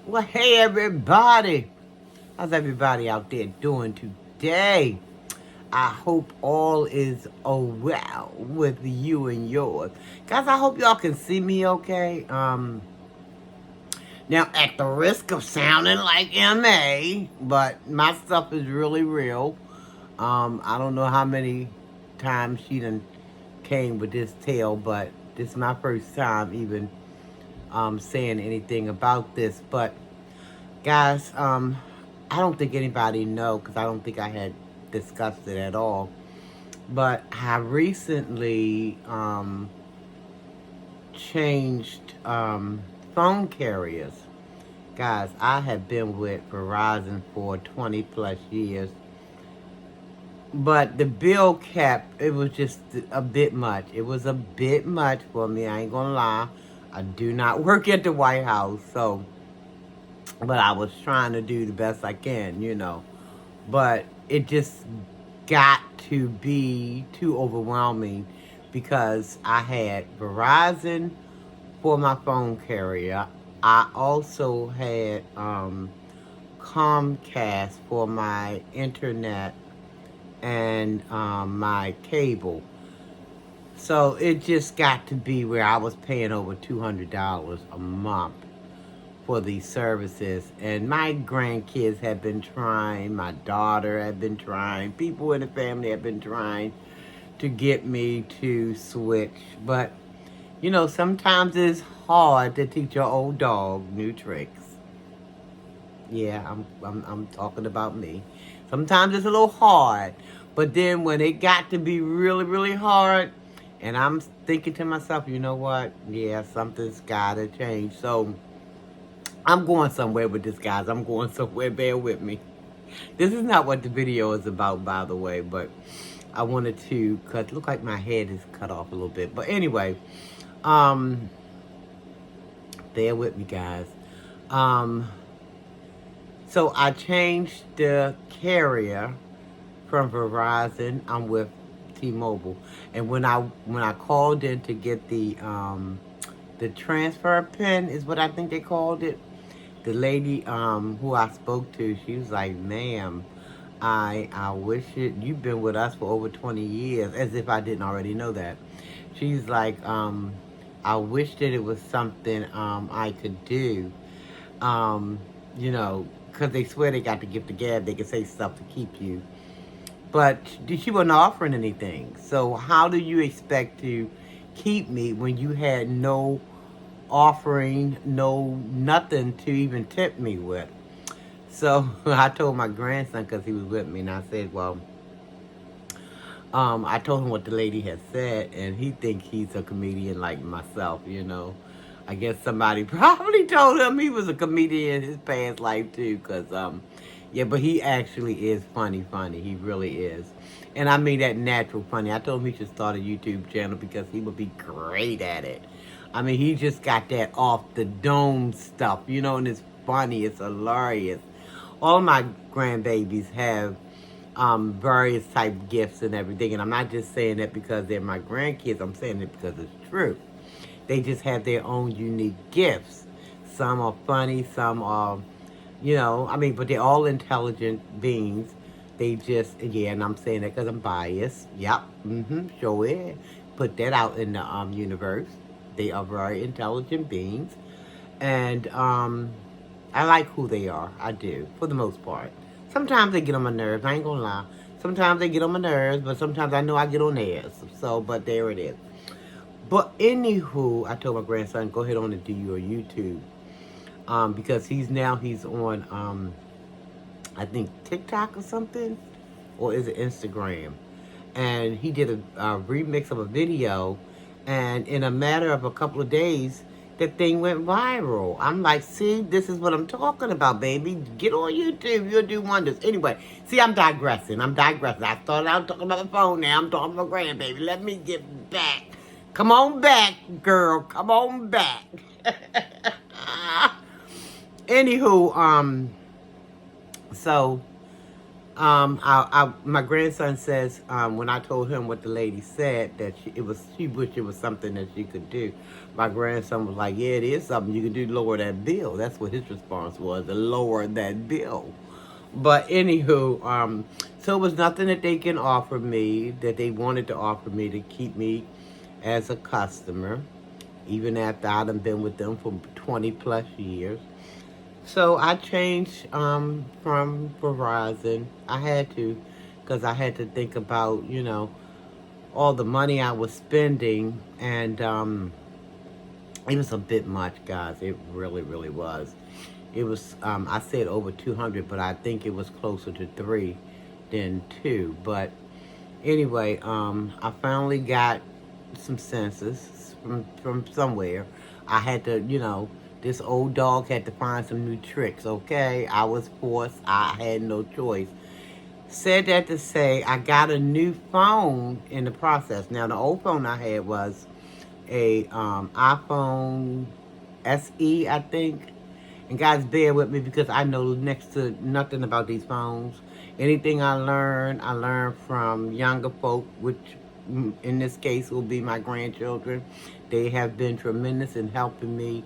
Well, hey everybody. How's everybody out there doing today? I hope all is well with you and yours. Guys, I hope y'all can see me okay. Now at the risk of sounding like MA, but my stuff is really real. I don't know how many times she done came with this tale, but this is my first time even saying anything about this. But guys, I don't think anybody know because I don't think I had discussed it at all. But I recently changed phone carriers. Guys, I have been with Verizon for 20 plus years. But the bill kept, it was just a bit much. It was a bit much for me, I ain't gonna lie. I do not work at the White House, so, but I was trying to do the best I can. But it just got to be too overwhelming because I had Verizon for my phone carrier. I also had Comcast for my internet and my cable. So it just got to be where I was paying over $200 a month for these services. And my grandkids have been trying, my daughter had been trying, people in the family have been trying to get me to switch. But, sometimes it's hard to teach your old dog new tricks. Yeah, I'm talking about me. Sometimes it's a little hard. But then when it got to be really, really hard, and I'm thinking to myself, you know what? Yeah, something's got to change. So I'm going somewhere with this, guys. I'm going somewhere. Bear with me. This is not what the video is about, by the way, but I wanted to cut. Look like my head is cut off a little bit. But anyway, bear with me, guys. So I changed the carrier from Verizon. I'm with T-Mobile, and when I called in to get the transfer pin is what I think they called it. The lady who I spoke to, she was like, "Ma'am, I wish you've been with us for over 20 years," as if I didn't already know that. She's like, "I wish that it was something I could do, because they swear they got the gift of gab. They can say stuff to keep you." But she wasn't offering anything. So how do you expect to keep me when you had no offering, no nothing to even tip me with? So I told my grandson, because he was with me, and I said, well, I told him what the lady had said, and he thinks he's a comedian like myself. I guess somebody probably told him he was a comedian in his past life too, because yeah, but he actually is funny. He really is. And I mean that natural funny. I told him he should start a YouTube channel because he would be great at it. I mean, he just got that off the dome stuff, and it's funny, it's hilarious. All my grandbabies have various type gifts and everything. And I'm not just saying that because they're my grandkids. I'm saying it because it's true. They just have their own unique gifts. Some are funny, some are, but they're all intelligent beings. They just, yeah, and I'm saying that because I'm biased. Yep, sure is. Put that out in the universe. They are very intelligent beings. And I like who they are. I do, for the most part. Sometimes they get on my nerves. I ain't gonna lie. Sometimes they get on my nerves, but sometimes I know I get on theirs. So, but there it is. But anywho, I told my grandson, go ahead on and do your YouTube. Because he's on, I think, TikTok or something. Or is it Instagram? And he did a remix of a video. And in a matter of a couple of days, that thing went viral. I'm like, see, this is what I'm talking about, baby. Get on YouTube. You'll do wonders. Anyway, see, I'm digressing. I started out talking about the phone. Now I'm talking about grandbaby. Let me get back. Come on back, girl. Come on back. Anywho, so My grandson says, when I told him what the lady said, that she wished it was something that she could do. My grandson was like, yeah, it is something you can do to lower that bill. That's what his response was, to lower that bill. But anywho, so it was nothing that they can offer me, that they wanted to offer me to keep me as a customer, even after I'd been with them for 20 plus years. So I changed from Verizon. I had to, because I had to think about, all the money I was spending, and it was a bit much, guys. It really, really was. It was, I said over 200, but I think it was closer to 3 than 2. But anyway, I finally got some senses from somewhere. I had to, this old dog had to find some new tricks, okay? I was forced. I had no choice. Said that to say I got a new phone in the process. Now, the old phone I had was a iPhone SE, I think. And guys, bear with me because I know next to nothing about these phones. Anything I learned from younger folk, which in this case will be my grandchildren. They have been tremendous in helping me.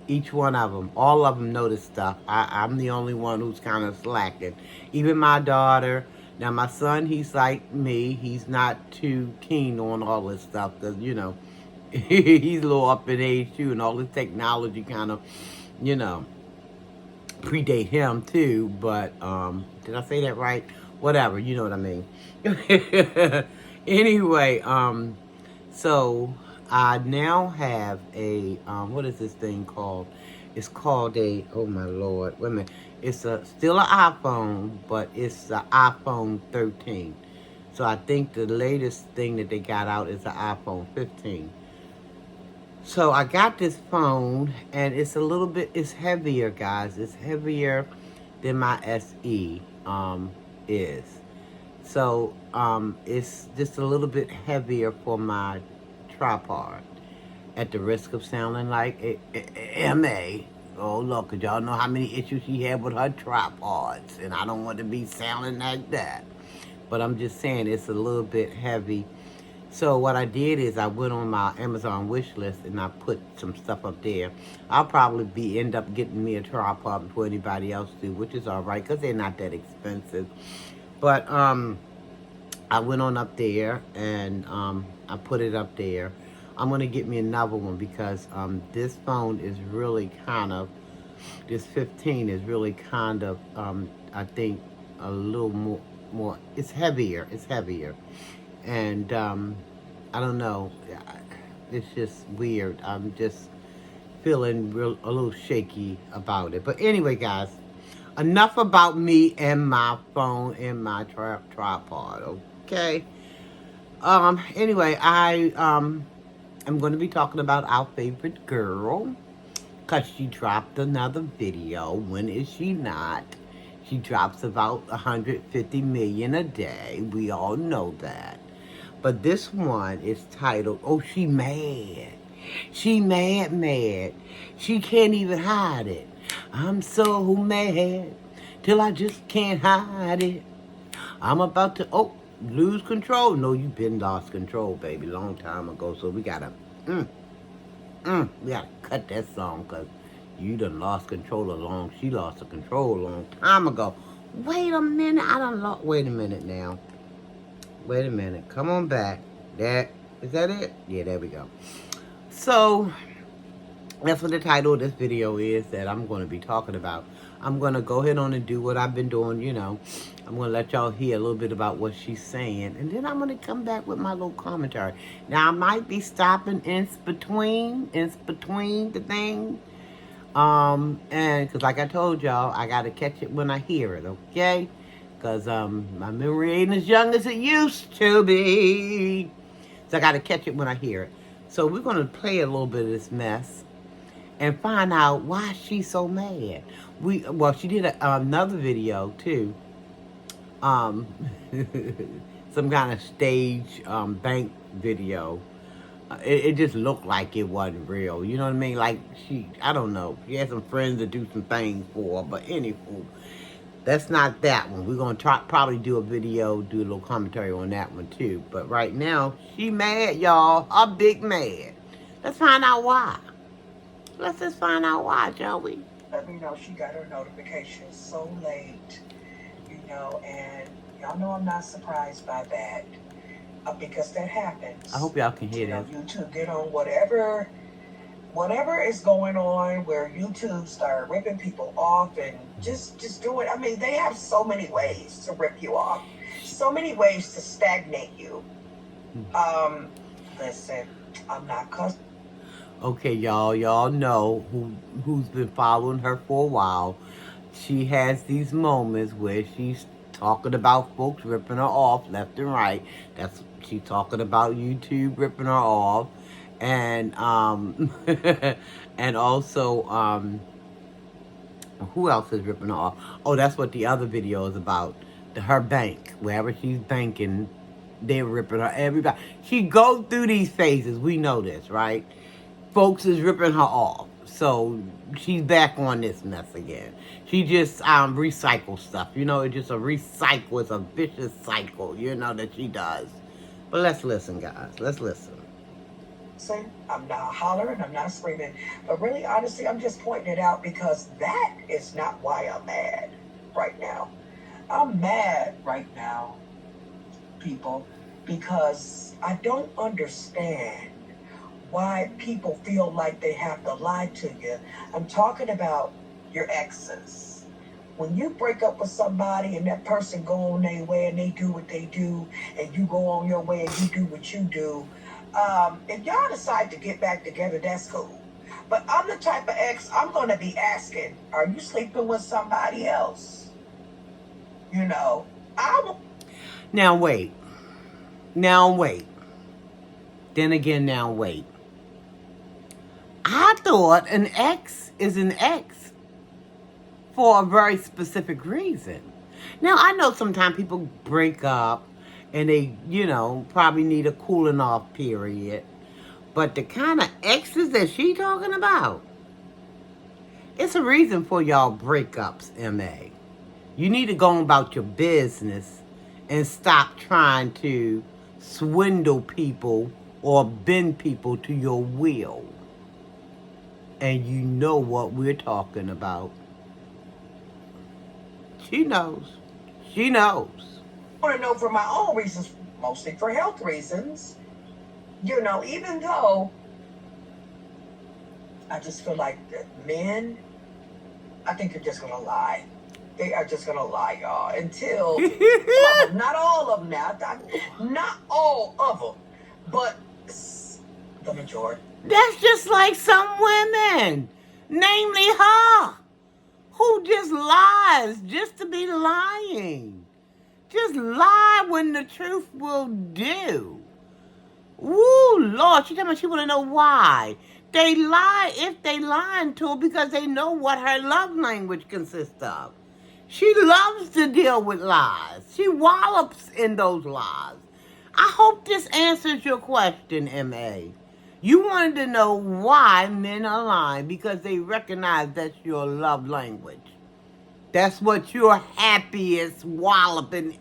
Each one of them, all of them know this stuff. I'm the only one who's kind of slacking. Even my daughter. Now, my son, he's like me. He's not too keen on all this stuff because, he's a little up in age too, and all this technology kind of, predate him too. But did I say that right? Whatever, you know what I mean. Anyway, so I now have a what is this thing called? It's called a, oh my lord, wait a minute. It's still an iPhone, but it's an iPhone 13. So I think the latest thing that they got out is the iPhone 15. So I got this phone, and it's it's heavier, guys. It's heavier than my SE is. So it's just a little bit heavier for my tripod. At the risk of sounding like a MA. Oh, look, 'cause y'all know how many issues she had with her tripods. And I don't want to be sounding like that. But I'm just saying it's a little bit heavy. So what I did is I went on my Amazon wish list and I put some stuff up there. I'll probably end up getting me a tripod before anybody else do, which is all right because they're not that expensive. But I went on up there and I put it up there. I'm going to get me another one because this phone is really kind of, this 15 is really kind of, I think, a little more, it's heavier. And I don't know, it's just weird. I'm just feeling a little shaky about it. But anyway, guys, enough about me and my phone and my tripod, okay? Anyway, I'm going to be talking about our favorite girl because she dropped another video. When is she not? She drops about 150 million a day. We all know that. But this one is titled, oh, she mad. She mad. She can't even hide it. I'm so mad till I just can't hide it. I'm about to, lose control. No, you've been lost control, baby, long time ago. So we gotta, we gotta cut that song because you done lost control she lost the control a long time ago. Wait a minute, wait a minute now. Wait a minute, come on back. Is that it? Yeah, there we go. So, that's what the title of this video is that I'm going to be talking about. I'm going to go ahead on and do what I've been doing, I'm going to let y'all hear a little bit about what she's saying. And then I'm going to come back with my little commentary. Now, I might be stopping in between the thing. And because like I told y'all, I got to catch it when I hear it, okay? Because my memory ain't as young as it used to be. So I got to catch it when I hear it. So we're going to play a little bit of this mess and find out why she's so mad. She did another video too. Some kind of stage bank video. It just looked like it wasn't real. You know what I mean? Like I don't know. She had some friends to do some things for her. But anywho, That's not that one. We're going to probably do a video, do a little commentary on that one too. But right now, she mad, y'all. A big mad. Let's find out why. Let's just find out why, shall we? Let me know she got her notification so late, and y'all know I'm not surprised by that, because that happens. I hope y'all can hear that. YouTube get on whatever is going on where YouTube start ripping people off and just do it. I mean, they have so many ways to rip you off, so many ways to stagnate you. Listen, I'm not cussing. Okay, y'all know who's been following her for a while. She has these moments where she's talking about folks ripping her off left and right. She's talking about YouTube ripping her off, and and also who else is ripping her off? Oh, that's what the other video is about. Her bank, wherever she's banking, they're ripping her. Everybody, she goes through these phases. We know this, right? Folks is ripping her off. So she's back on this mess again. She just recycles stuff. It's just a recycle. It's a vicious cycle, that she does. But let's listen, guys. Let's listen. I'm not hollering. I'm not screaming. But really, honestly, I'm just pointing it out because that is not why I'm mad right now. I'm mad right now, people, because I don't understand why people feel like they have to lie to you. I'm talking about your exes. When you break up with somebody and that person go on their way and they do what they do and you go on your way and you do what you do, if y'all decide to get back together, that's cool. But I'm the type of ex, I'm going to be asking, are you sleeping with somebody else? Now wait. Then again, now wait. I thought an ex is an ex for a very specific reason. Now, I know sometimes people break up and they, probably need a cooling off period. But the kind of exes that she talking about, it's a reason for y'all breakups, MA. You need to go about your business and stop trying to swindle people or bend people to your will. And you know what we're talking about. She knows. She knows. I want to know for my own reasons, mostly for health reasons. Even though I just feel like men, I think they're just going to lie. They are just going to lie, y'all, until, not all of them now, not all of them, but the majority. That's just like some women, namely her, who just lies just to be lying. Just lie when the truth will do. Woo, Lord, she told me she want to know why. They lie if they lying to her because they know what her love language consists of. She loves to deal with lies. She wallops in those lies. I hope this answers your question, M.A. You wanted to know why men are lying because they recognize that's your love language. That's what you're happiest walloping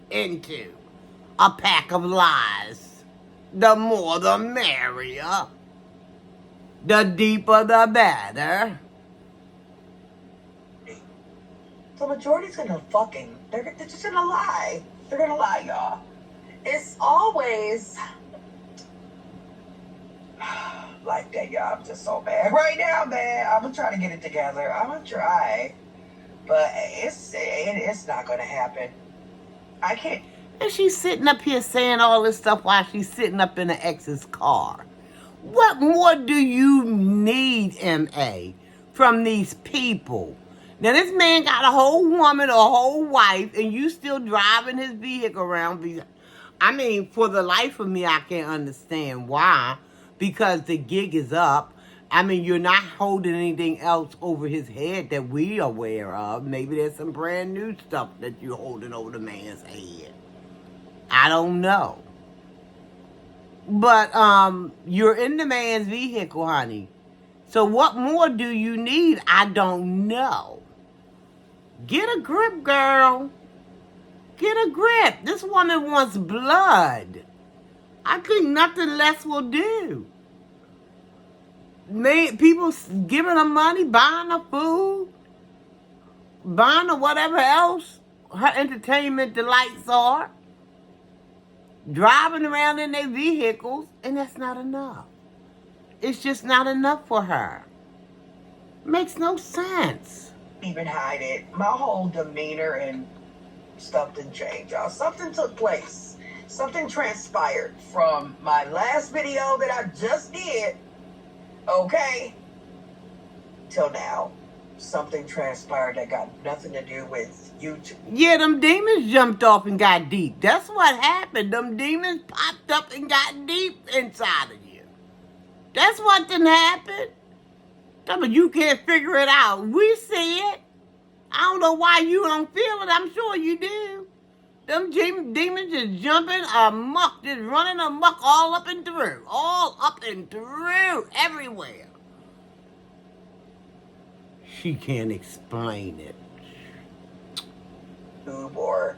into. A pack of lies. The more the merrier. The deeper the better. The majority's gonna they're just gonna lie. They're gonna lie, y'all. It's always like that, y'all. I'm just so bad right now, man. I'm gonna try to get it together. I'm gonna try, but it's not gonna happen. I can't. And she's sitting up here saying all this stuff while she's sitting up in the ex's car. What more do you need, M.A., from these people? Now, this man got a whole woman, a whole wife, and you still driving his vehicle around. I mean, for the life of me, I can't understand why. Because the gig is up. I mean, you're not holding anything else over his head that we are aware of. Maybe there's some brand new stuff that you're holding over the man's head. I don't know. But you're in the man's vehicle, honey. So what more do you need? I don't know. Get a grip, girl. Get a grip. This woman wants blood. I think nothing less will do. People giving her money, buying her food, buying her whatever else her entertainment delights are, driving around in their vehicles, and that's not enough. It's just not enough for her. Makes no sense. Even hide it. My whole demeanor and stuff didn't change, y'all. Something took place. Something transpired from my last video that I just did, okay, till now. Something transpired that got nothing to do with YouTube. Yeah, them demons jumped off and got deep. That's what happened. Them demons popped up and got deep inside of you. That's what didn't happen. But you can't figure it out. We see it. I don't know why you don't feel it. I'm sure you do. Them demons just jumping amok, just running amok all up and through. All up and through, everywhere. She can't explain it. Or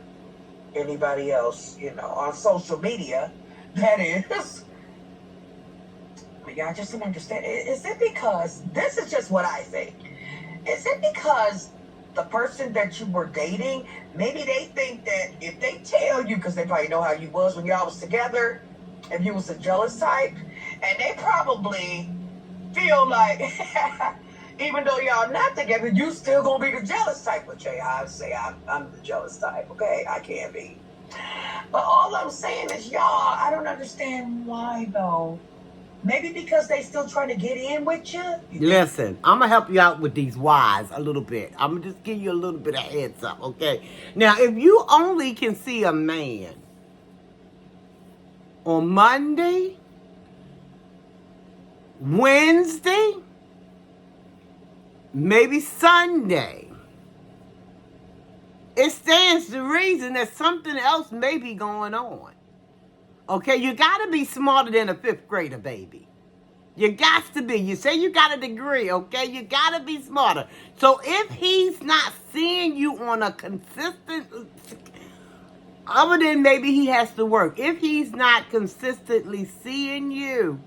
anybody else, on social media, that is. But y'all just don't understand. Is it because, this is just what I think, is it because the person that you were dating, maybe they think that if they tell you, because they probably know how you was when y'all was together, if you was a jealous type, and they probably feel like, even though y'all not together, you still gonna be the jealous type. But Jay, I say I'm the jealous type, okay? I can't be. But all I'm saying is, y'all, I don't understand why, though. Maybe because they still trying to get in with you? Listen, I'm going to help you out with these whys a little bit. I'm going to just give you a little bit of heads up, okay? Now, if you only can see a man on Monday, Wednesday, maybe Sunday, it stands to reason that something else may be going on. Okay, you got to be smarter than a fifth grader, baby. You got to be. You say you got a degree, okay? You got to be smarter. So if he's not seeing you on a consistent, other than maybe he has to work, if he's not consistently seeing you,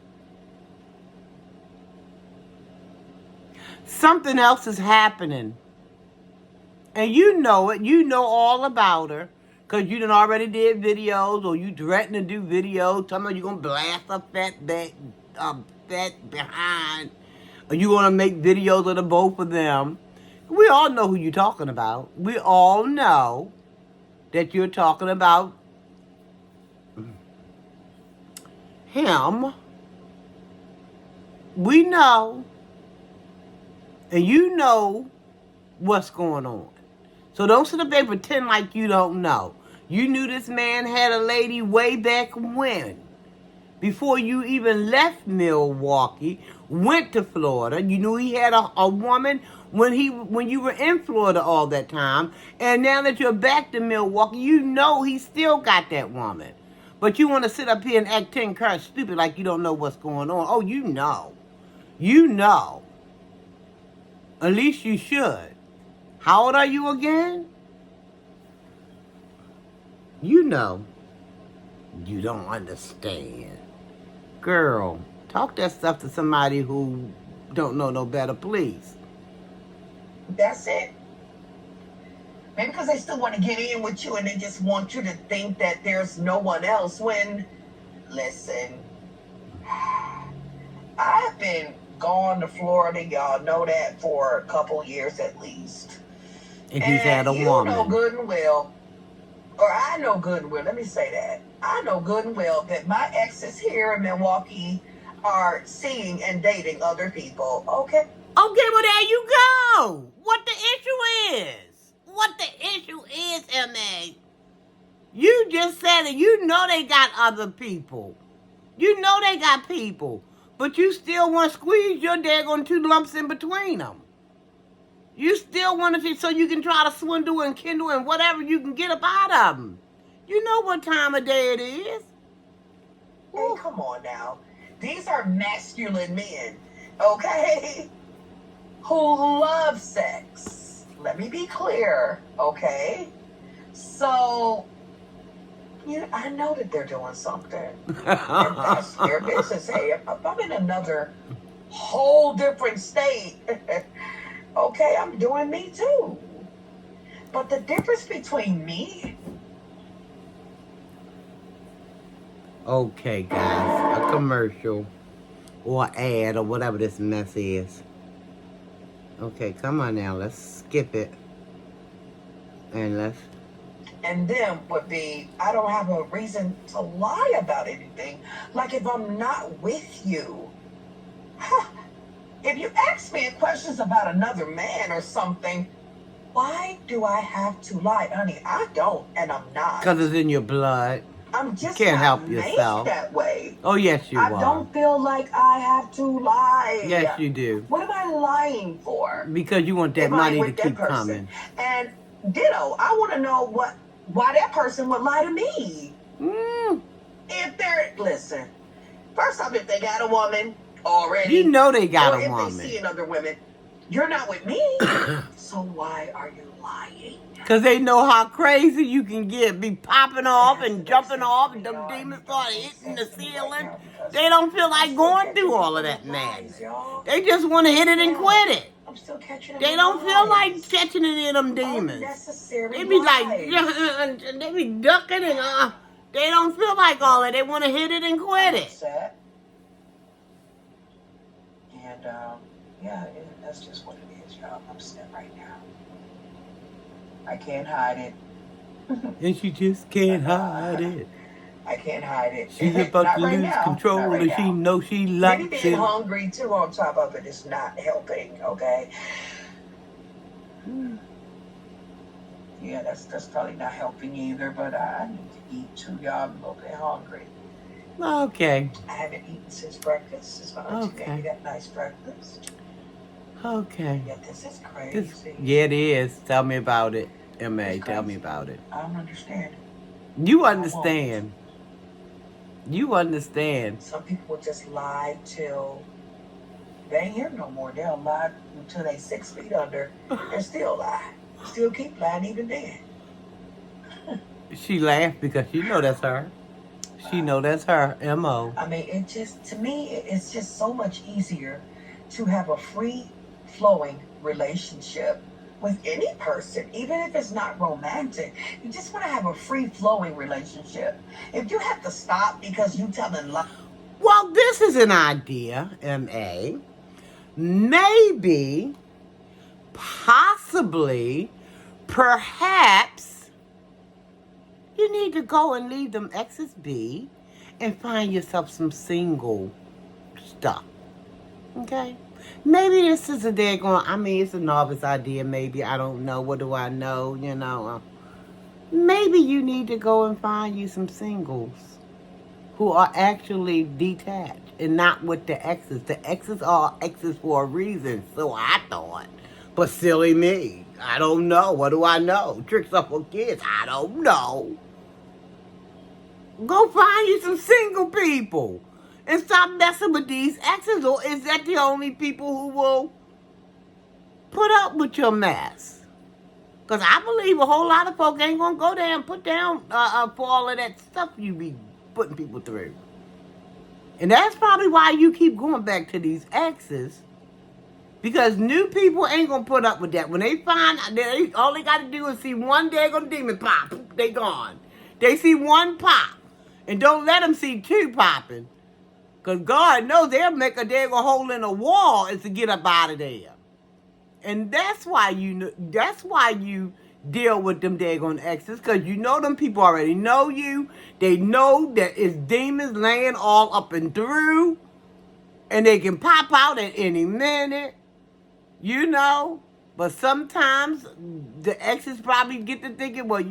something else is happening. And you know it. You know all about her. Because you done already did videos, or you threaten to do videos. Talking about you going to blast a fat behind. Or you going to make videos of the both of them. We all know who you're talking about. We all know that you're talking about him. We know. And you know what's going on. So don't sit up there and pretend like you don't know. You knew this man had a lady way back when. Before you even left Milwaukee, went to Florida. You knew he had a woman when you were in Florida all that time. And now that you're back to Milwaukee, you know he still got that woman. But you want to sit up here and act 10 carats stupid like you don't know what's going on. Oh, you know. You know. At least you should. How old are you again? You know. You don't understand. Girl, talk that stuff to somebody who don't know no better, please. That's it. Maybe because they still want to get in with you and they just want you to think that there's no one else when, listen, I've been gone to Florida, y'all know that, for a couple years at least. And he's had a woman. You know good and well, or I know good and well, let me say that. I know good and well that my exes here in Milwaukee are seeing and dating other people, okay? Okay, well, there you go. What the issue is. What the issue is, M.A. You just said it. You know they got other people. You know they got people. But you still want to squeeze your daggone 2 lumps in between them. You still want to, so you can try to swindle and kindle and whatever you can get up out of them. You know what time of day it is. Hey, come on now. These are masculine men, okay? Who love sex. let me be clear, okay? So, I know that they're doing something. And that's their business. Hey, if I'm in another whole different state, okay, I'm doing me too. But the difference between me... Okay, guys, a commercial or ad or whatever this mess is. Okay, come on now, let's skip it. And them would be, I don't have a reason to lie about anything. Like if I'm not with you. If you ask me questions about another man or something, why do I have to lie? Honey, I don't, and I'm not. because it's in your blood. I'm just Can't not help made yourself. that way. Oh, yes, you I are. don't feel like I have to lie. Yes, you do. What am I lying for? Because you want that If money I'm to with keep that person. coming. And ditto, I want to know why that person would lie to me. If they're, listen, first off, if they got a woman already. You know they got or a woman. if they see another woman, you're not with me. So why are you lying? Because they know how crazy you can get. Be popping off and jumping off, and them demons start hitting the ceiling. They don't feel like going through all of that madness. They just want to hit it and quit it. I'm still catching They don't feel like catching it in them demons. They be like, they be ducking and they don't feel like all that. They want to hit it and quit it. And yeah, that's just what it is, y'all. I'm upset right now. I can't hide it. And she just can't hide it. I can't hide it. She's about to Not right lose now. control, Not right and she now. knows she Maybe likes being it. hungry too on top of it is not helping, okay? Yeah, that's probably not helping either, but I need to eat too, y'all. I'm a little bit hungry. Okay. I haven't eaten since breakfast. Since my auntie made me that nice breakfast. Okay. Yeah, this is crazy. Yeah, it is. Tell me about it. M.A., tell me about it. I don't understand. You understand. You understand. Some people will just lie till they ain't here no more. They'll lie until they 6 feet under and still lie. Still keep lying even then. She laughed because she know that's her. She know that's her M.O. I mean, it just, to me, it's just so much easier to have a free-flowing relationship with any person, even if it's not romantic. You just want to have a free-flowing relationship. If you have to stop because you telling lies. Well, this is an idea, M.A. Maybe, possibly, perhaps, you need to go and leave them exes be and find yourself some single stuff. Okay? Maybe this is a it's a novice idea, maybe. I don't know. What do I know? Maybe you need to go and find you some singles who are actually detached and not with the exes. The exes are exes for a reason, so I thought. But silly me. I don't know. What do I know? Tricks up for kids. I don't know. Go find you some single people. And stop messing with these exes, or is that the only people who will put up with your mess? Because I believe a whole lot of folk ain't going to go there and put down for all of that stuff you be putting people through. And that's probably why you keep going back to these exes. Because new people ain't going to put up with that. When they find, all they got to do is see one daggone demon pop. They gone. They see one pop. And don't let them see two popping. Because God knows they'll make a daggone hole in a wall is to get up out of there. And that's why you deal with them daggone exes. Because you know them people already know you. They know that it's demons laying all up and through. And they can pop out at any minute. But sometimes the exes probably get to thinking, well,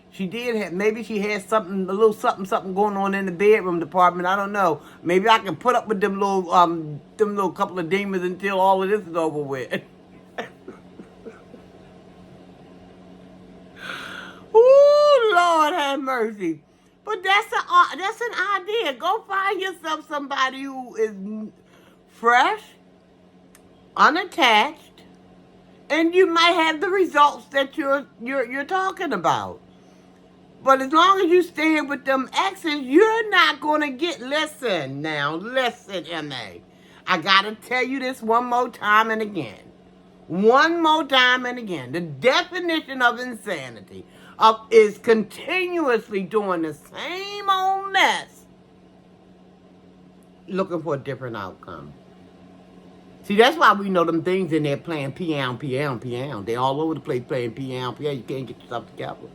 she did have, maybe she had a little something going on in the bedroom department. I don't know. Maybe I can put up with them little couple of demons until all of this is over with. Ooh, Lord have mercy. But that's an idea. Go find yourself somebody who is fresh, unattached, And you might have the results that you're talking about. But as long as you stand with them exes, you're not going to get... Listen, MA. I got to tell you this one more time and again. One more time and again. The definition of insanity is continuously doing the same old mess, looking for a different outcome. See, that's why we know them things in there playing piano. They all over the place playing piano. You can't get yourself together.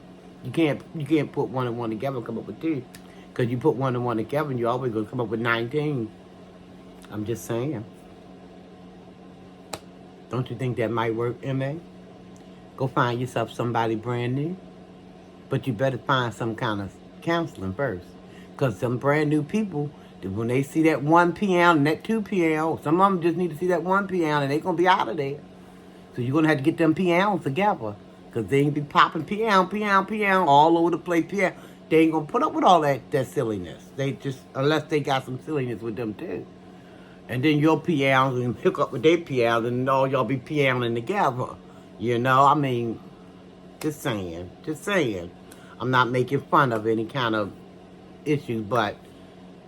You can't put one and one together and come up with two. Because you put one and one together and you're always going to come up with 19. I'm just saying. Don't you think that might work, MA? Go find yourself somebody brand new. But you better find some kind of counseling first. Because some brand new people, when they see that 1 piano and that 2 piano, some of them just need to see that 1 piano and they're going to be out of there. So you're going to have to get them pianos together. Because they ain't be popping piano all over the place. Piano. They ain't going to put up with all that silliness. They just, unless they got some silliness with them too. And then your pianos and hook up with their pianos and all y'all be pianoing together. You know, I mean, just saying. I'm not making fun of any kind of issues, but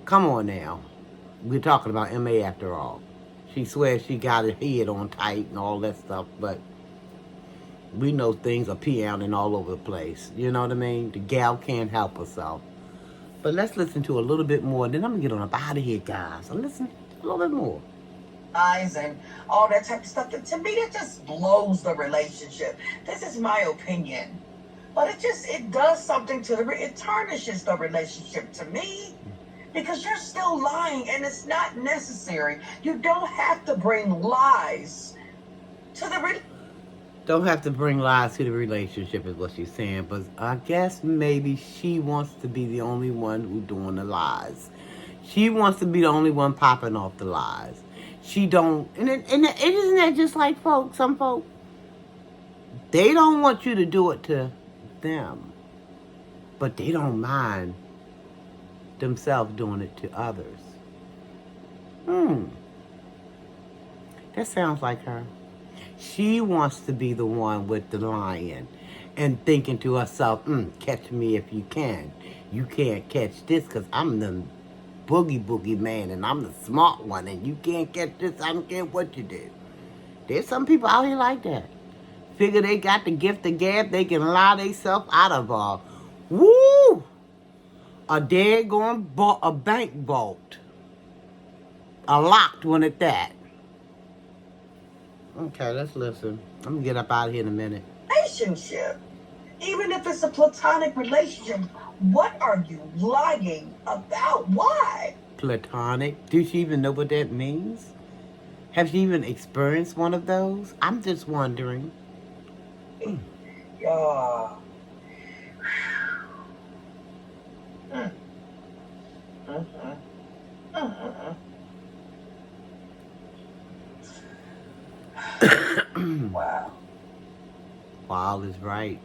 come on now. We're talking about MA after all. She swears she got her head on tight and all that stuff, but we know things are pianoing all over the place. You know what I mean? The gal can't help herself. But let's listen to a little bit more, then I'm going to get on up out of here, guys. So listen a little bit more. Eyes and all that type of stuff. To me, that just blows the relationship. This is my opinion. But it does something to it tarnishes the relationship to me. Because you're still lying and it's not necessary. You don't have to bring lies to the Don't have to bring lies to the relationship is what she's saying. But I guess maybe she wants to be the only one who's doing the lies. She wants to be the only one popping off the lies. She don't... And isn't that just like folks? Some folks, they don't want you to do it to them. But they don't mind themselves doing it to others. That sounds like her. She wants to be the one with the lying and thinking to herself, catch me if you can. You can't catch this because I'm the boogie man and I'm the smart one and you can't catch this. I don't care what you do. There's some people out here like that. Figure they got the gift of gab, they can lie themselves out of a daggone a bank vault. A locked one at that. Okay, let's listen. I'm gonna get up out of here in a minute. Relationship. Even if it's a platonic relationship, what are you lying about? Why? Platonic? Do she even know what that means? Have she even experienced one of those? I'm just wondering. Yeah. Wow. Wow is right.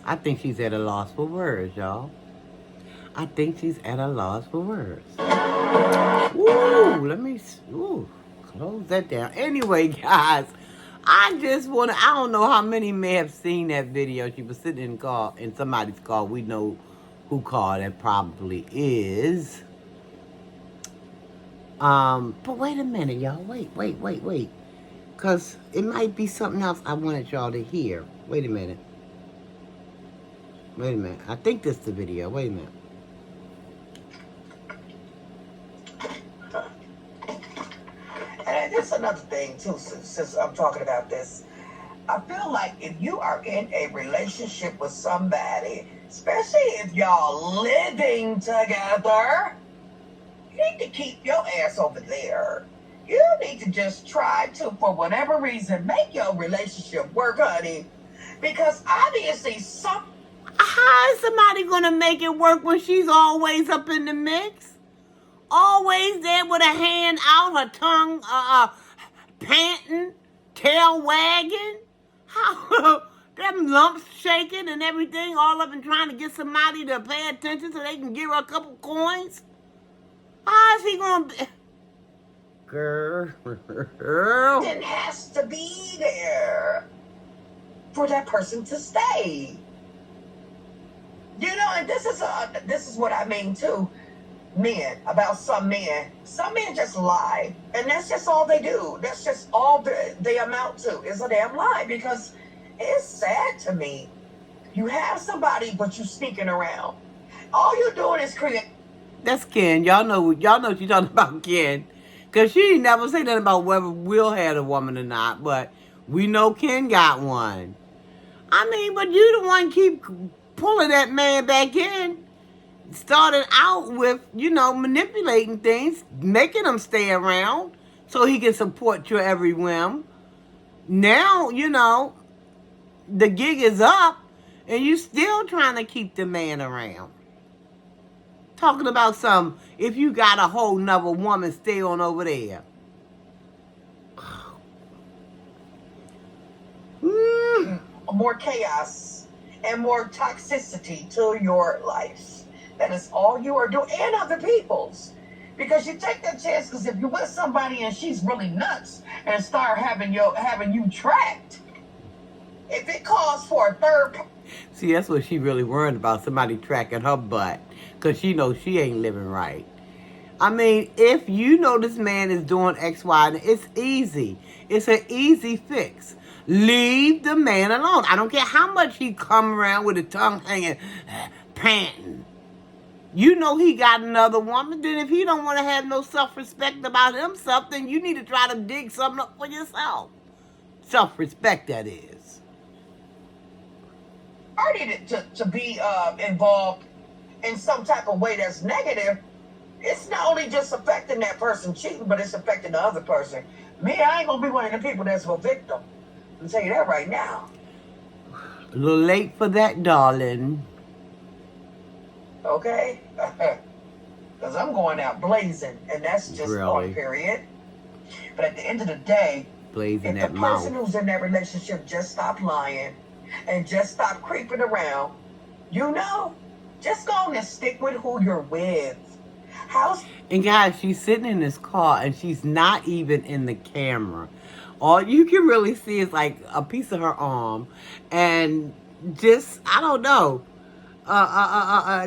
I think she's at a loss for words, y'all. I think she's at a loss for words. Let me close that down. Anyway, guys, I don't know how many may have seen that video. She was sitting in somebody's car. We know who car that probably is. But wait a minute, y'all. Wait. Because it might be something else I wanted y'all to hear. Wait a minute. I think this is the video. Wait a minute. And there's another thing, too, since I'm talking about this. I feel like if you are in a relationship with somebody, especially if y'all living together, you need to keep your ass over there. You need to just try to, for whatever reason, make your relationship work, honey. Because obviously how is somebody going to make it work when she's always up in the mix? Always there with her hand out, her tongue panting, tail wagging. How them lumps shaking and everything, all up and trying to get somebody to pay attention so they can give her a couple coins. How is he going to be? Girl. Then has to be there for that person to stay. You know, and this is what I mean too. Men, about some men. Some men just lie, and that's just all they do. That's just all they amount to is a damn lie. Because it's sad to me. You have somebody, but you sneaking around. All you're doing is create. That's Ken. Y'all know what you're talking about, Ken. Because she ain't never say nothing about whether Will had a woman or not. But we know Ken got one. I mean, but you the one keep pulling that man back in. Started out with, manipulating things, making him stay around so he can support your every whim. Now, the gig is up and you still trying to keep the man around. Talking about if you got a whole nother woman, stay on over there. More chaos and more toxicity to your life. That is all you are doing, and other people's. Because you take that chance, because if you're with somebody and she's really nuts and start having you tracked, if it calls for a third. See, that's what she really worried about, somebody tracking her butt. Because she knows she ain't living right. I mean, if you know this man is doing X, Y, it's easy. It's an easy fix. Leave the man alone. I don't care how much he come around with his tongue hanging, panting. You know he got another woman. Then if he don't want to have no self-respect about himself, then you need to try to dig something up for yourself. Self-respect, that is. Party to be involved in some type of way that's negative. It's not only just affecting that person cheating, but it's affecting the other person. Me, I ain't gonna be one of the people that's a victim. I'll tell you that right now. A little late for that, darling. Okay? Because I'm going out blazing, and that's just really? on period. But at the end of the day, blazing if the person who's in that relationship just stop lying and just stop creeping around, just go on and stick with who you're with. And guys, she's sitting in this car and she's not even in the camera. All you can really see is like a piece of her arm and just, I don't know,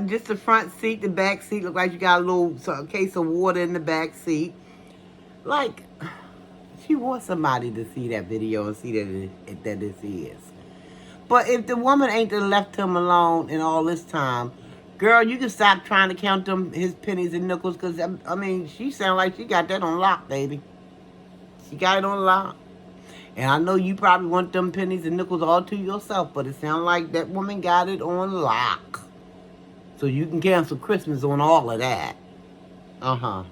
just the front seat, the back seat look like you got a case of water in the back seat. Like, she wants somebody to see that video and see that this is. But if the woman ain't left him alone in all this time, girl, you can stop trying to count his pennies and nickels, because, I mean, she sound like she got that on lock, baby. She got it on lock. And I know you probably want them pennies and nickels all to yourself, but it sounds like that woman got it on lock. So you can cancel Christmas on all of that. Uh-huh.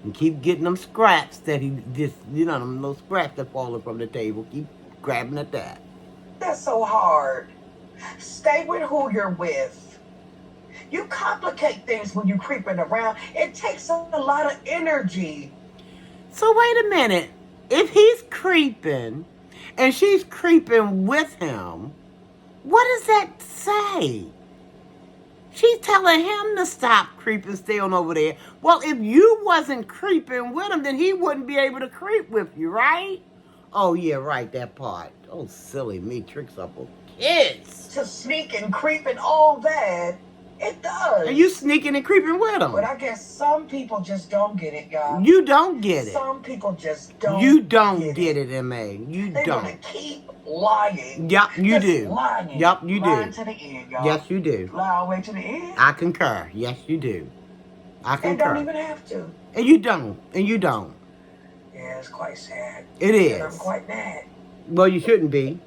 And keep getting them scraps that he just, them little scraps that falling from the table. Keep grabbing at that. That's so hard. Stay with who you're with. You complicate things when you're creeping around. It takes a lot of energy. So wait a minute. If he's creeping and she's creeping with him, what does that say? She's telling him to stop creeping, stay on over there. Well, if you wasn't creeping with him, then he wouldn't be able to creep with you, right? Oh, yeah, right, that part. Oh, silly me, tricks up with kids. To sneak and creep and all that, it does. And you sneaking and creeping with him. But I guess some people just don't get it, y'all. You don't get it. Some people just don't. You don't get it, M.A. You They're don't. They're going to keep lying. Yep, you just do. Lying. Yep, you do. Lying to the end, y'all. Yes, you do. Lie all the way to the end. I concur. Yes, you do. I concur. And don't even have to. And you don't. And you don't. Yeah, it's quite sad. It is. And I'm quite mad. Well, you shouldn't be.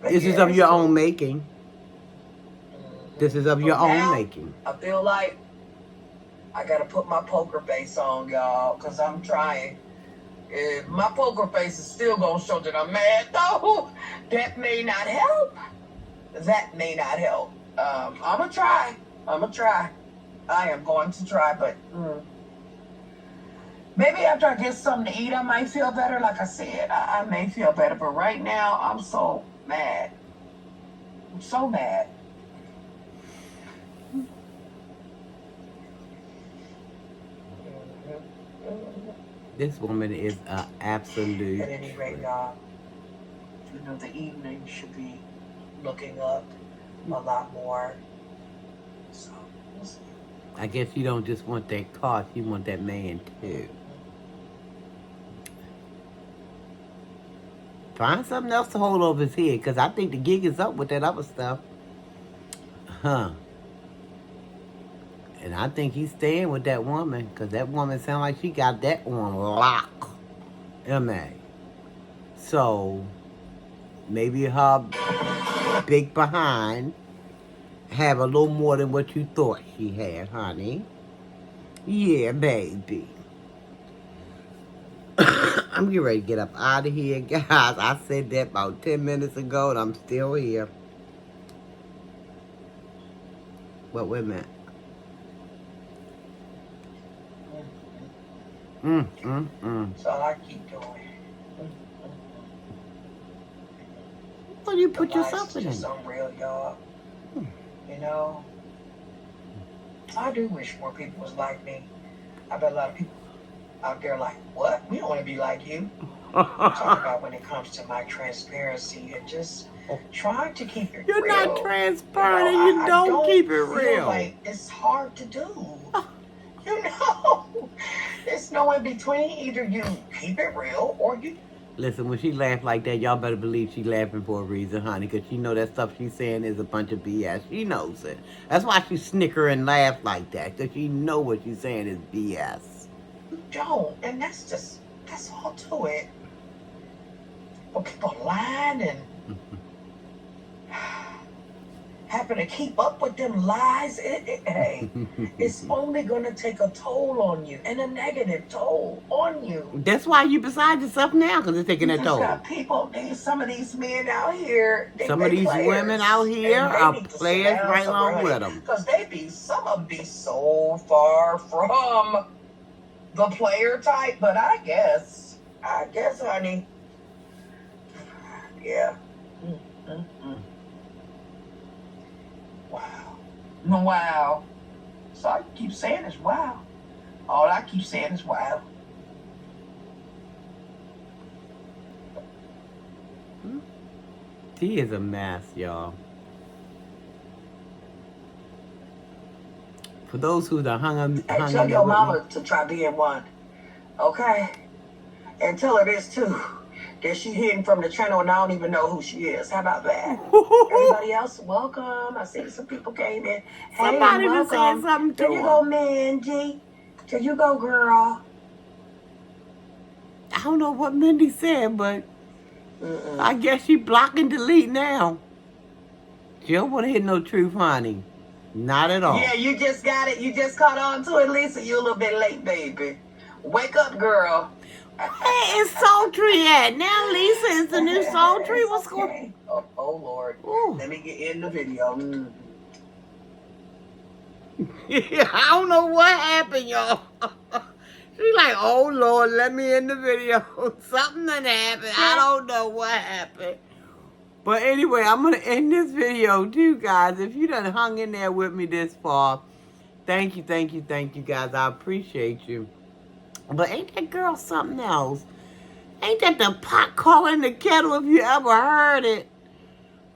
But This is of your own making. This is of your own making. I feel like I got to put my poker face on, y'all, because I'm trying. My poker face is still going to show that I'm mad, though. That may not help. That may not help. I'm going to try. I'm going to try. I am going to try, but maybe after I get something to eat, I might feel better. Like I said, I may feel better. But right now, I'm so mad. I'm so mad. This woman is an absolute. At any rate, y'all, the evening should be looking up a lot more. So, we'll see. I guess you don't just want that car, you want that man too. Find something else to hold over his head, because I think the gig is up with that other stuff. Huh. And I think he's staying with that woman, because that woman sounds like she got that on lock. M.A. So, maybe her big behind have a little more than what you thought she had, honey. Yeah, baby. I'm getting ready to get up out of here, guys. I said that about 10 minutes ago, and I'm still here. But wait a minute. That's all I keep doing. Well, you put yourself in it. It's just unreal, y'all. You know, I do wish more people was like me. I bet a lot of people out there like, what? We don't want to be like you. I'm talking about when it comes to my transparency and just trying to keep it You're real. not transparent and you don't keep it real. Like it's hard to do. You know, there's no in between. Either you keep it real or you. Listen, when she laughed like that, y'all better believe she laughing for a reason, honey, because she know that stuff she's saying is a bunch of BS. She knows it. That's why she snicker and laugh like that, because she know what she's saying is BS. You don't, and that's all to it. But people lying and having to keep up with them lies, hey, it's only going to take a toll on you, and a negative toll on you. That's why you beside yourself now, because it's taking a toll. Got people, some of these men out here, some of these women out here are players right along with them. Because some of them be so far from the player type, but I guess, honey, yeah. Wow. So I keep saying is wow. All I keep saying is wow. She is a mess, y'all. For those who done hung tell your mama to try being one, okay? And tell her this too. That she hidden from the channel and I don't even know who she is. How about that? Everybody else, welcome. I see some people came in. Hey, somebody welcome. Was saying something to there you go, Mindy. There you go, girl. I don't know what Mindy said, but I guess she block and delete now. She don't want to hear no truth, honey. Not at all. Yeah, you just got it. You just caught on to it, Lisa. You're a little bit late, baby. Wake up, girl. Hey, it's Sultry at now, Lisa. It's the new Sultry. What's going on? Oh, Lord. Ooh. Let me get in the video. I don't know what happened, y'all. She's like, oh, Lord, let me in the video. Something done happened. I don't know what happened. But anyway, I'm going to end this video, too, guys. If you done hung in there with me this far, thank you, guys. I appreciate you. But ain't that girl something else? Ain't that the pot calling the kettle if you ever heard it?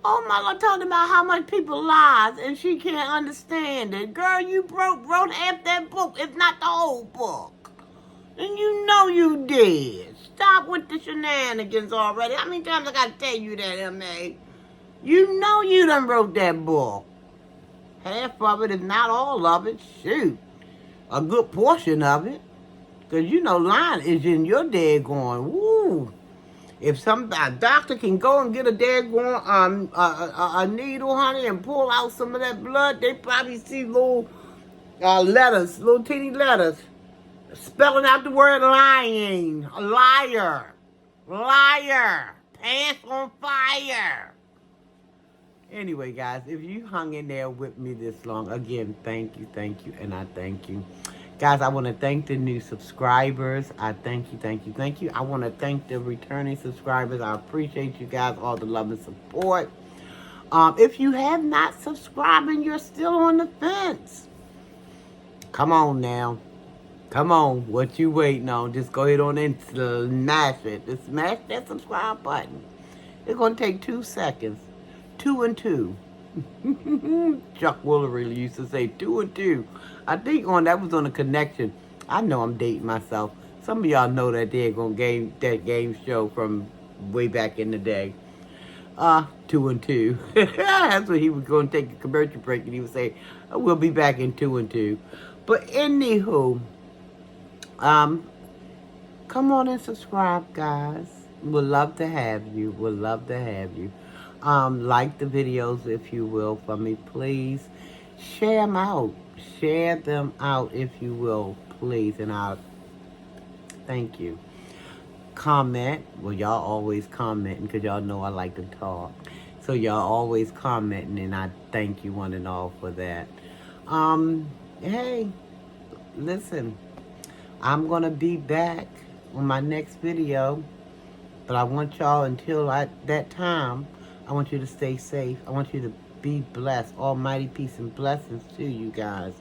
Oh my Lord, talking about how much people lies and she can't understand it. Girl, you wrote half that book, if not the whole book. And you know you did. Stop with the shenanigans already. How many times I gotta tell you that, M.A.? You know you done wrote that book. Half of it, if not all of it. Shoot. A good portion of it. Because you know lying is in your daggone. Woo. If a doctor can go and get a daggone a needle, honey, and pull out some of that blood, they probably see little letters, little teeny letters, spelling out the word lying. Liar. Liar. Pants on fire. Anyway, guys, if you hung in there with me this long, again, thank you, and I thank you. Guys, I want to thank the new subscribers. I thank you. I want to thank the returning subscribers. I appreciate you guys, all the love and support. If you have not subscribed and you're still on the fence, come on now. Come on, what you waiting on? Just go ahead on and smash it. Just smash that subscribe button. It's gonna take 2 seconds. 2 and 2. Chuck Woolery used to say 2 and 2. I think that was on a connection. I know I'm dating myself. Some of y'all know that game show from way back in the day. 2 and 2. That's when he was going to take a commercial break, and he would say, "We'll be back in 2 and 2." But anywho, come on and subscribe, guys. We'd love to have you. We'd love to have you. Like the videos, if you will, for me, please. Share them out. Share them out, if you will, please. And I'll thank you. Comment. Well, y'all always commenting because y'all know I like to talk. So y'all always commenting, and I thank you one and all for that. Hey, listen. I'm going to be back on my next video. But I want y'all, until that time, I want you to stay safe. I want you to be blessed. Almighty peace and blessings to you guys.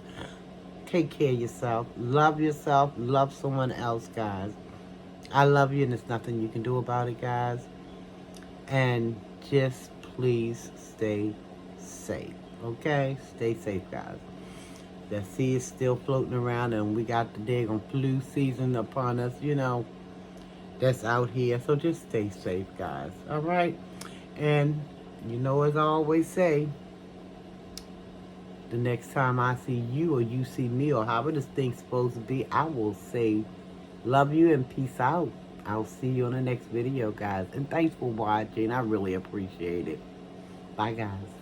Take care of yourself. Love someone else, guys. I love you, and there's nothing you can do about it, guys. And just please stay safe, okay? Stay safe, guys. The sea is still floating around, and we got the daggone flu season upon us, that's out here. So just stay safe, guys. All right? And as I always say, the next time I see you or you see me, or however this thing's supposed to be, I will say love you and peace out. I'll see you on the next video, guys. And thanks for watching. I really appreciate it. Bye, guys.